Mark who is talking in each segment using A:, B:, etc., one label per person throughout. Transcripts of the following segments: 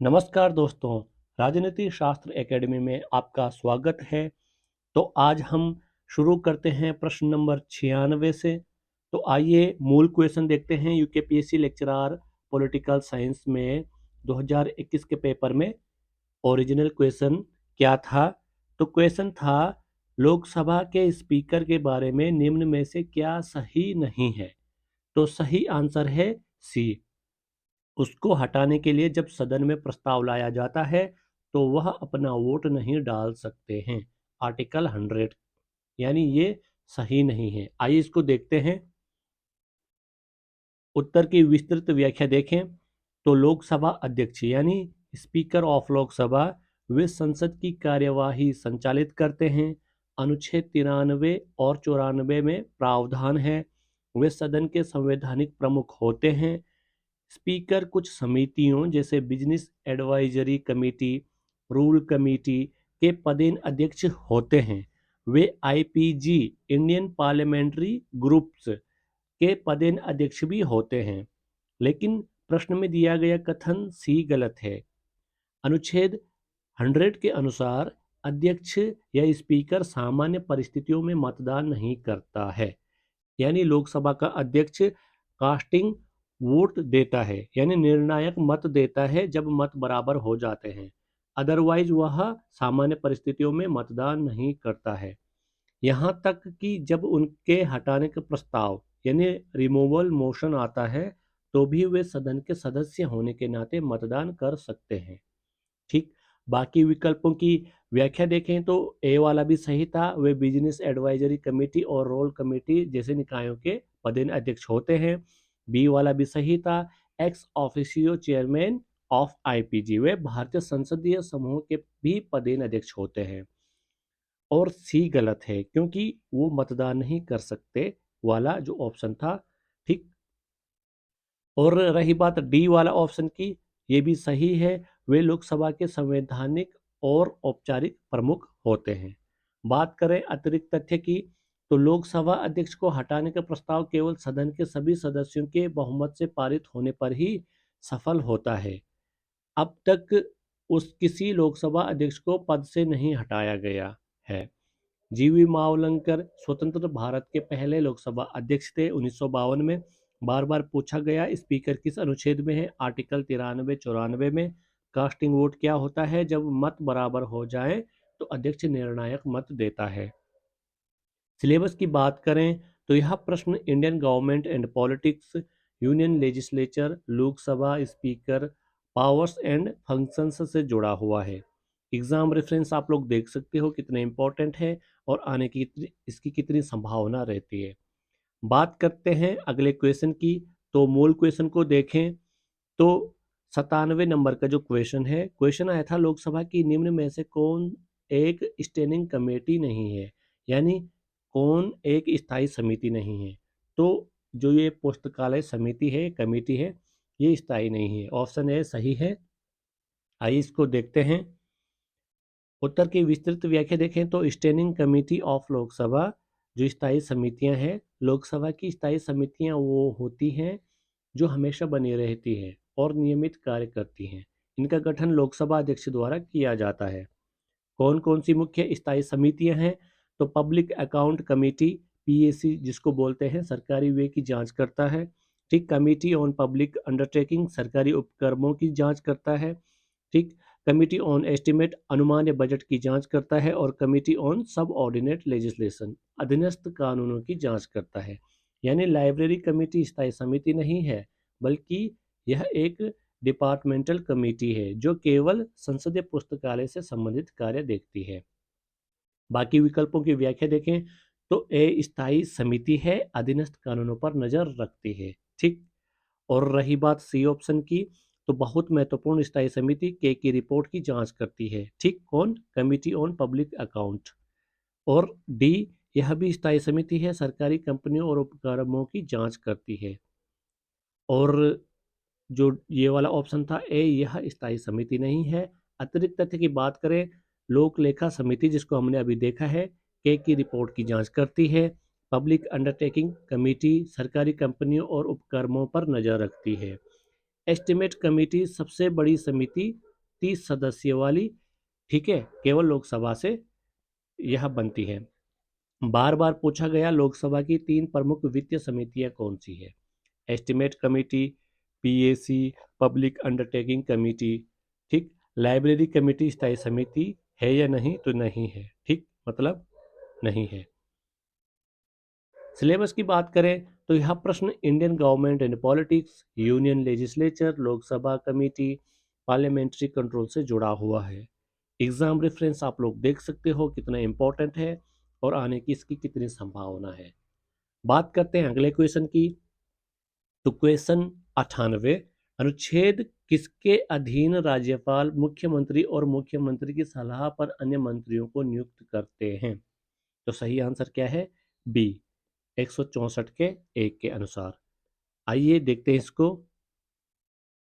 A: नमस्कार दोस्तों, राजनीति शास्त्र एकेडमी में आपका स्वागत है। तो आज हम शुरू करते हैं प्रश्न नंबर 96 से। तो आइए मूल क्वेश्चन देखते हैं। यूकेपीएससी लेक्चरर पॉलिटिकल साइंस में 2021 के पेपर में ओरिजिनल क्वेश्चन क्या था? तो क्वेश्चन था, लोकसभा के स्पीकर के बारे में निम्न में से क्या सही नहीं है? तो सही आंसर है सी। उसको हटाने के लिए जब सदन में प्रस्ताव लाया जाता है तो वह अपना वोट नहीं डाल सकते हैं। आर्टिकल 100, यानी ये सही नहीं है। आइए इसको देखते हैं। उत्तर की विस्तृत व्याख्या देखें तो लोकसभा अध्यक्ष यानी स्पीकर ऑफ लोकसभा वे संसद की कार्यवाही संचालित करते हैं। अनुच्छेद 93 और 94 में प्रावधान है। वे सदन के संवैधानिक प्रमुख होते हैं। स्पीकर कुछ समितियों जैसे business advisory committee, rule committee के पदेन अध्यक्ष होते हैं। वे आईपीजी इंडियन पार्लियामेंट्री ग्रुप्स के पदेन अध्यक्ष भी होते हैं। लेकिन प्रश्न में दिया गया कथन सी गलत है। अनुच्छेद 100 के अनुसार अध्यक्ष या स्पीकर सामान्य परिस्थितियों में मतदान नहीं करता है। यानी लोकसभा का अध्यक्ष कास्टिंग वोट देता है, यानी निर्णायक मत देता है जब मत बराबर हो जाते हैं। अदरवाइज वह सामान्य परिस्थितियों में मतदान नहीं करता है। यहाँ तक कि जब उनके हटाने का प्रस्ताव यानी रिमूवल मोशन आता है तो भी वे सदन के सदस्य होने के नाते मतदान कर सकते हैं। ठीक। बाकी विकल्पों की व्याख्या देखें तो ए वाला भी सही था। वे बिजनेस एडवाइजरी कमेटी और रोल कमेटी जैसे निकायों के पदेन अध्यक्ष होते हैं। बी वाला भी सही था। Ex officio chairman of IPG वे भारतीय संसदीय समूह के भी पदेन अध्यक्ष होते हैं। और सी गलत है क्योंकि वो मतदान नहीं कर सकते वाला जो ऑप्शन था। ठीक। और रही बात डी वाला ऑप्शन की, ये भी सही है। वे लोकसभा के संवैधानिक और औपचारिक प्रमुख होते हैं। बात करें अतिरिक्त तथ्य की, तो लोकसभा अध्यक्ष को हटाने का प्रस्ताव केवल सदन के सभी सदस्यों के बहुमत से पारित होने पर ही सफल होता है। अब तक उस किसी लोकसभा अध्यक्ष को पद से नहीं हटाया गया है। जीवी मावलंकर स्वतंत्र भारत के पहले लोकसभा अध्यक्ष थे 1952 में। बार बार पूछा गया स्पीकर किस अनुच्छेद में है? आर्टिकल 93-94 में। कास्टिंग वोट क्या होता है? जब मत बराबर हो जाए तो अध्यक्ष निर्णायक मत देता है। सिलेबस की बात करें तो यह प्रश्न Indian government and politics, union legislature, Lok Sabha speaker, powers and functions से जुड़ा हुआ है। एग्जाम रेफरेंस आप लोग देख सकते हो कितने इंपॉर्टेंट है और आने की इसकी कितनी संभावना रहती है। बात करते हैं अगले क्वेश्चन की। तो मूल क्वेश्चन को देखें तो 97 नंबर का जो क्वेश्चन है, क्वेश्चन आया था लोकसभा की निम्न में से कौन एक स्टैंडिंग कमेटी नहीं है? यानी कौन एक स्थायी समिति नहीं है? तो जो ये पुस्तकालय समिति है, कमेटी है, ये स्थायी नहीं है। ऑप्शन ए सही है। आइए इसको देखते हैं। उत्तर की विस्तृत व्याख्या देखें तो स्टैंडिंग कमेटी ऑफ लोकसभा जो स्थायी समितियां हैं, लोकसभा की स्थायी समितियां वो होती हैं जो हमेशा बनी रहती हैं और नियमित कार्य करती हैं। इनका गठन लोकसभा अध्यक्ष द्वारा किया जाता है। कौन कौन सी मुख्य स्थायी समितियां हैं? तो पब्लिक अकाउंट कमेटी, पीएसी जिसको बोलते हैं, सरकारी व्यय की जांच करता है। ठीक। कमेटी ऑन पब्लिक अंडरटेकिंग सरकारी उपक्रमों की जांच करता है। ठीक। कमेटी ऑन एस्टिमेट अनुमान या बजट की जांच करता है। और कमेटी ऑन सब ऑर्डिनेट लेजिस्लेशन अधीनस्थ कानूनों की जांच करता है। यानी लाइब्रेरी कमेटी स्थायी समिति नहीं है, बल्कि यह एक डिपार्टमेंटल कमेटी है जो केवल संसदीय पुस्तकालय से संबंधित कार्य देखती है। बाकी विकल्पों की व्याख्या देखें तो ए स्थायी समिति है, अधीनस्थ कानूनों पर नजर रखती है। ठीक। और रही बात सी ऑप्शन की, तो बहुत महत्वपूर्ण स्थायी समिति के की रिपोर्ट की जांच करती है। ठीक। कौन? Committee on public account. और डी, यह भी स्थायी समिति है, सरकारी कंपनियों और उपक्रमों की जांच करती है। और जो ये वाला ऑप्शन था ए, यह स्थायी समिति नहीं है। अतिरिक्त तथ्य की बात करें, लोक लेखा समिति जिसको हमने अभी देखा है, के की रिपोर्ट की जांच करती है। पब्लिक अंडरटेकिंग कमेटी सरकारी कंपनियों और उपक्रमों पर नजर रखती है। एस्टिमेट कमेटी सबसे बड़ी समिति 30 सदस्य वाली, ठीक है, केवल लोकसभा से यह बनती है। बार बार पूछा गया, लोकसभा की 3 प्रमुख वित्तीय समितियां कौन सी है? Estimate committee, PAC, public undertaking committee, ठीक। लाइब्रेरी कमेटी स्थायी समिति है या नहीं? तो नहीं है, ठीक, मतलब नहीं है। सिलेबस की बात करें तो यह प्रश्न Indian government and politics, union legislature, Lok Sabha committee, parliamentary control से जुड़ा हुआ है। एग्जाम रेफरेंस आप लोग देख सकते हो कितना इंपॉर्टेंट है और आने की इसकी कितनी संभावना है। बात करते हैं अगले क्वेश्चन की। तो क्वेश्चन 98, अनुच्छेद किसके अधीन राज्यपाल मुख्यमंत्री और मुख्यमंत्री की सलाह पर अन्य मंत्रियों को नियुक्त करते हैं? तो सही आंसर क्या है? बी, 164 के 1 के अनुसार। आइए देखते हैं इसको।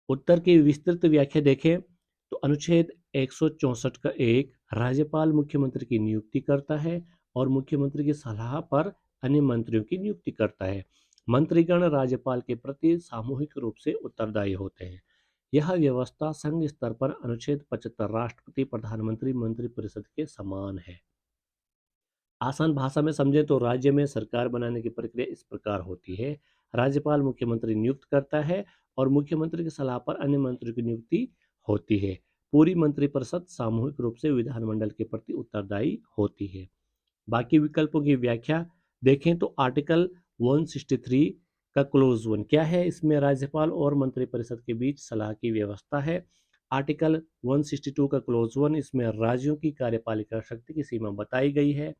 A: उत्तर की विस्तृत व्याख्या देखें तो अनुच्छेद 164 का 1 राज्यपाल मुख्यमंत्री की नियुक्ति करता है और मुख्यमंत्री की सलाह पर अन्य मंत्रियों की नियुक्ति करता है। मंत्रीगण राज्यपाल के प्रति सामूहिक रूप से उत्तरदायी होते हैं। यह व्यवस्था संघ स्तर पर अनुच्छेद 75 राष्ट्रपति, प्रधानमंत्री, मंत्रिपरिषद के समान है। आसान भाषा में समझें तो राज्य में सरकार बनाने की प्रक्रिया इस प्रकार होती है। राज्यपाल मुख्यमंत्री नियुक्त करता है और मुख्यमंत्री की सलाह पर अन्य मंत्रियों की नियुक्ति होती है। पूरी मंत्रिपरिषद सामूहिक रूप से विधानमंडल के प्रति उत्तरदायी होती है। बाकी विकल्पों की व्याख्या देखें तो आर्टिकल 163 का क्लोज 1 क्या है? इसमें राज्यपाल और मंत्रिपरिषद के बीच सलाह की व्यवस्था है। आर्टिकल 162 का क्लोज 1, इसमें राज्यों की कार्यपालिका शक्ति की सीमा बताई गई है।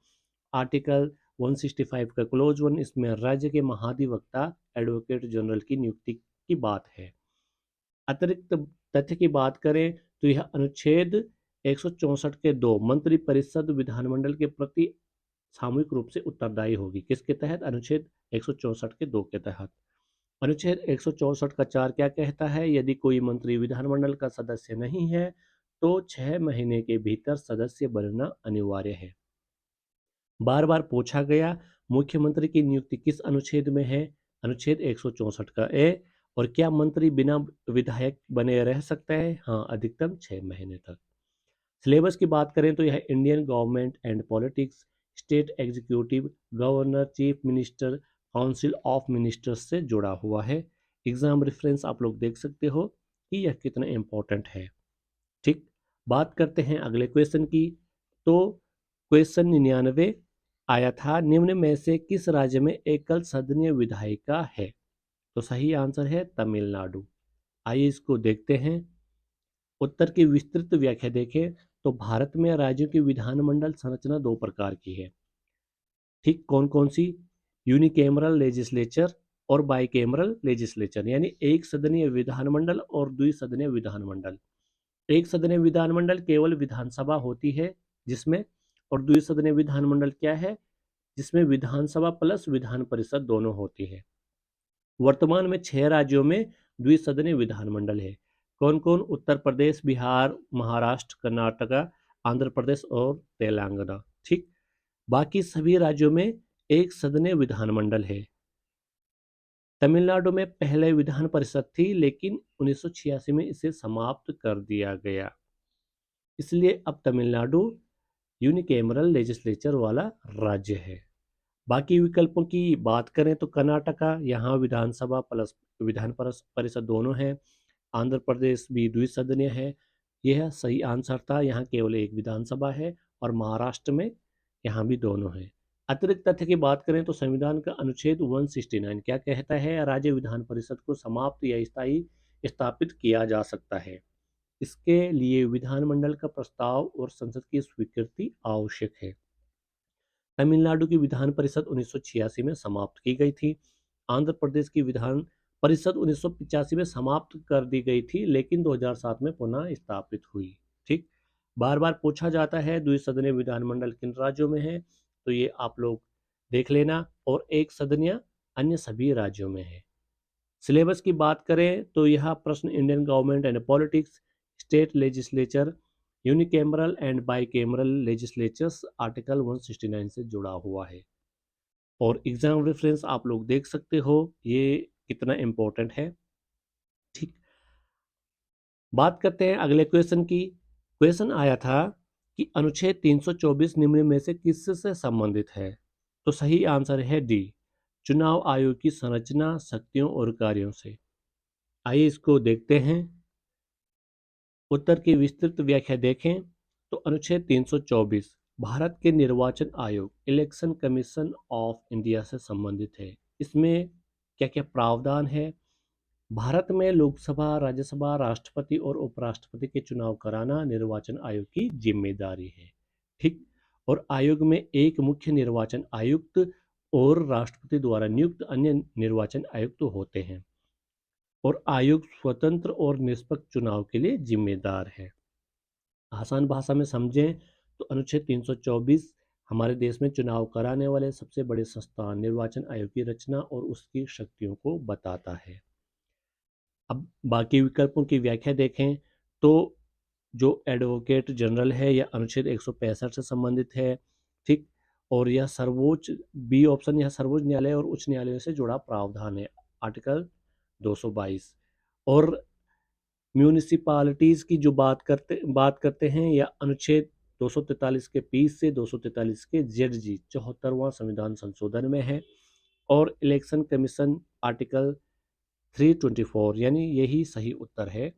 A: आर्टिकल 165 का क्लोज 1, इसमें राज्य के महाधिवक्ता एडवोकेट जनरल की नियुक्ति की बात है। अतिरिक्त तथ्य की बात करें तो यह अनुच्छेद 164 के 2 मंत्रिपरिषद विधानमंडल के प्रति सामूहिक रूप से उत्तरदायी होगी। किसके तहत? अनुच्छेद 164 के 2 के तहत। अनुच्छेद 164 का 4 क्या कहता है? यदि कोई मंत्री विधानमंडल का सदस्य नहीं है तो 6 महीने के भीतर सदस्य बनना अनिवार्य है। बार बार पूछा गया, मुख्यमंत्री की नियुक्ति किस अनुच्छेद में है? अनुच्छेद 164 का ए। और क्या मंत्री बिना विधायक बने रह सकता है? हाँ, अधिकतम 6 महीने तक। सिलेबस की बात करें तो यह Indian government and politics, state executive, governor, chief minister, council of ministers से जुड़ा हुआ है। एग्जाम रेफरेंस आप लोग देख सकते हो कि यह कितना इंपॉर्टेंट है, ठीक। बात करते हैं अगले क्वेश्चन की। तो क्वेश्चन 99 आया था, निम्न में से किस राज्य में एकल सदनीय विधायिका है? तो सही आंसर है तमिलनाडु। आइए इसको देखते हैं। उत्तर की विस्तृत व्याख्या देखें तो भारत में राज्यों की विधानमंडल संरचना 2 प्रकार की है, ठीक। कौन कौन सी? यूनिकैमरल लेजिस्लेचर और बाइकैमरल लेजिस्लेचर, यानी एक सदनीय विधानमंडल और द्विसदनीय विधानमंडल। एक सदनीय विधानमंडल केवल विधानसभा होती है जिसमें, और द्विसदनीय विधानमंडल क्या है? जिसमें विधानसभा प्लस विधान परिषद दोनों होती है। वर्तमान में 6 राज्यों में द्विसदनीय विधानमंडल है। कौन कौन? उत्तर प्रदेश, बिहार, महाराष्ट्र, कर्नाटका, आंध्र प्रदेश और तेलंगाना, ठीक। बाकी सभी राज्यों में एक सदनीय विधानमंडल है। तमिलनाडु में पहले विधान परिषद थी लेकिन 1986 में इसे समाप्त कर दिया गया, इसलिए अब तमिलनाडु यूनिकैमरल लेजिस्लेचर वाला राज्य है। बाकी विकल्पों की बात करें तो कर्नाटका, यहाँ विधानसभा प्लस विधान परिषद दोनों हैं। आंध्र प्रदेश भी द्विसदनीय है, यह सही आंसर था, यहाँ केवल एक विधानसभा है। और महाराष्ट्र में यहाँ भी दोनों हैं। अतिरिक्त तथ्य की बात करें तो संविधान का अनुच्छेद 169 क्या कहता है? राज्य विधान परिषद को समाप्त या स्थायी स्थापित किया जा सकता है। इसके लिए विधानमंडल का प्रस्ताव और संसद की स्वीकृति आवश्यक है। तमिलनाडु की विधान परिषद 1986 में समाप्त की गई थी। आंध्र प्रदेश की विधान परिषद 1985 में समाप्त कर दी गई थी लेकिन 2007 में पुनः स्थापित हुई, ठीक। बार बार पूछा जाता है द्विसदनीय विधानमंडल किन राज्यों में है, तो ये आप लोग देख लेना, और एक सदनीय अन्य सभी राज्यों में है। सिलेबस की बात करें तो यह प्रश्न Indian government and politics, state legislature, unicameral and bicameral legislatures article 169 से जुड़ा हुआ है। और एग्जाम रेफरेंस आप लोग देख सकते हो ये कितना इम्पोर्टेंट है, ठीक। बात करते हैं अगले क्वेश्चन की। क्वेश्चन आया था कि अनुच्छेद 324 निम्न में से किससे संबंधित है? तो सही आंसर है डी, चुनाव आयोग की संरचना, शक्तियों और कार्यों से। आइए इसको देखते हैं। उत्तर की विस्तृत व्याख्या देखें तो अनुच्छेद 324 भारत के निर्वाचन आयोग इलेक्शन कमीशन ऑफ इंडिया से संबंधित है। इसमें क्या क्या प्रावधान है? भारत में लोकसभा, राज्यसभा, राष्ट्रपति और उपराष्ट्रपति के चुनाव कराना निर्वाचन आयोग की जिम्मेदारी है। ठीक। और आयोग में एक मुख्य निर्वाचन आयुक्त और राष्ट्रपति द्वारा नियुक्त अन्य निर्वाचन आयुक्त होते हैं और आयोग स्वतंत्र और निष्पक्ष चुनाव के लिए जिम्मेदार है। आसान भाषा में समझें तो अनुच्छेद 324 हमारे देश में चुनाव कराने वाले सबसे बड़े संस्थान निर्वाचन आयोग की रचना और उसकी शक्तियों को बताता है। अब बाकी विकल्पों की व्याख्या देखें तो जो एडवोकेट जनरल है यह अनुच्छेद 165 से संबंधित है। ठीक। और यह सर्वोच्च, बी ऑप्शन, यह सर्वोच्च न्यायालय और उच्च न्यायालय से जुड़ा प्रावधान है, आर्टिकल 222। और म्यूनिसिपालिटीज़ की जो बात करते हैं या अनुच्छेद 243 के पी से 243 के जेड जी 74वां संविधान संशोधन में है। और इलेक्शन कमीशन आर्टिकल 324, यानी यही सही उत्तर है।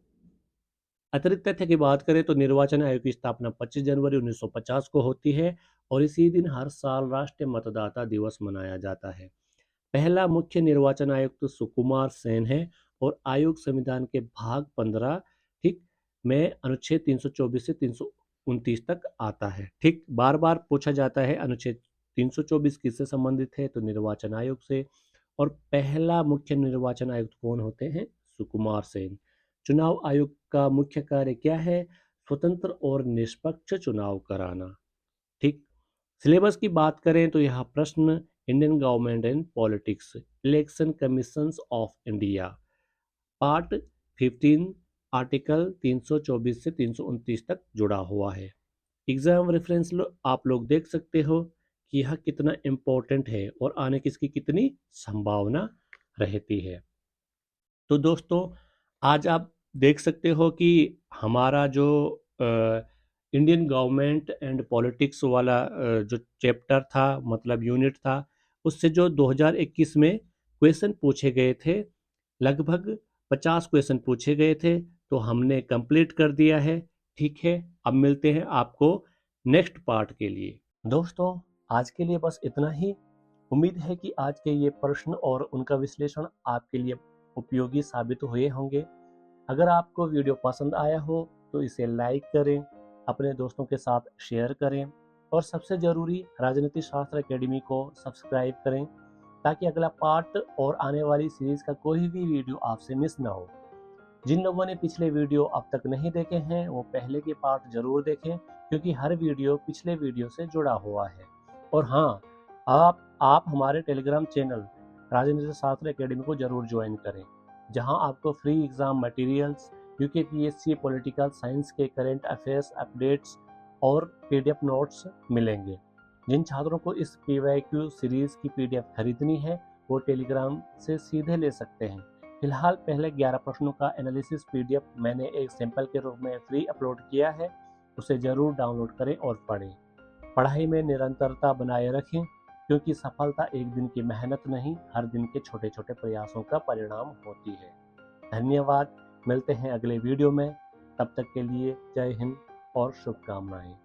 A: अतिरिक्त तथ्य की बात करें तो निर्वाचन आयोग की स्थापना 25 जनवरी 1950 को होती है और इसी दिन हर साल राष्ट्रीय मतदाता दिवस मनाया जाता है। पहला मुख्य निर्वाचन आयुक्त सुकुमार सेन है और आयोग संविधान के भाग 15 ठीक में अनुच्छेद 324 से 329 तक आता है। ठीक, बार बार पूछा जाता है अनुच्छेद 324 किससे संबंधित है, तो निर्वाचन आयोग से। और पहला मुख्य निर्वाचन आयुक्त कौन होते हैं? सुकुमार सेन। चुनाव आयोग का मुख्य कार्य क्या है? स्वतंत्र और निष्पक्ष चुनाव कराना। ठीक। सिलेबस की बात करें तो यह प्रश्न Indian government and politics, election commissions of India, part 15, article 324 से 329 तक जुड़ा हुआ है। एग्जाम रेफरेंस आप लोग देख सकते हो कि यह कितना इम्पोर्टेंट है और आने की इसकी कितनी संभावना रहती है। तो दोस्तों, आज आप देख सकते हो कि हमारा जो इंडियन गवर्नमेंट एंड पॉलिटिक्स वाला जो चैप्टर था, मतलब यूनिट था, उससे जो 2021 में क्वेश्चन पूछे गए थे, लगभग 50 क्वेश्चन पूछे गए थे, तो हमने कंप्लीट कर दिया है। ठीक है, अब मिलते हैं आपको नेक्स्ट पार्ट के लिए। दोस्तों, आज के लिए बस इतना ही। उम्मीद है कि आज के ये प्रश्न और उनका विश्लेषण आपके लिए उपयोगी साबित हुए होंगे। अगर आपको वीडियो पसंद आया हो तो इसे लाइक करें, अपने दोस्तों के साथ शेयर करें और सबसे ज़रूरी राजनीति शास्त्र एकेडमी को सब्सक्राइब करें ताकि अगला पार्ट और आने वाली सीरीज़ का कोई भी वीडियो आपसे मिस ना हो। जिन लोगों ने पिछले वीडियो अब तक नहीं देखे हैं वो पहले के पार्ट ज़रूर देखें क्योंकि हर वीडियो पिछले वीडियो से जुड़ा हुआ है। और हाँ, आप हमारे टेलीग्राम चैनल राजनीति शास्त्र एकेडमी को जरूर ज्वाइन करें, जहां आपको free exam materials, UKPSC political science के करंट अफेयर्स अपडेट्स और पीडीएफ नोट्स मिलेंगे। जिन छात्रों को इस पीवाईक्यू सीरीज की पीडीएफ खरीदनी है वो टेलीग्राम से सीधे ले सकते हैं। फिलहाल पहले 11 प्रश्नों का एनालिसिस पीडीएफ मैंने एक सैंपल के रूप में फ्री अपलोड किया है, उसे जरूर डाउनलोड करें और पढ़ें। पढ़ाई में निरंतरता बनाए रखें क्योंकि सफलता एक दिन की मेहनत नहीं, हर दिन के छोटे छोटे प्रयासों का परिणाम होती है। धन्यवाद, मिलते हैं अगले वीडियो में। तब तक के लिए जय हिंद और शुभकामनाएं।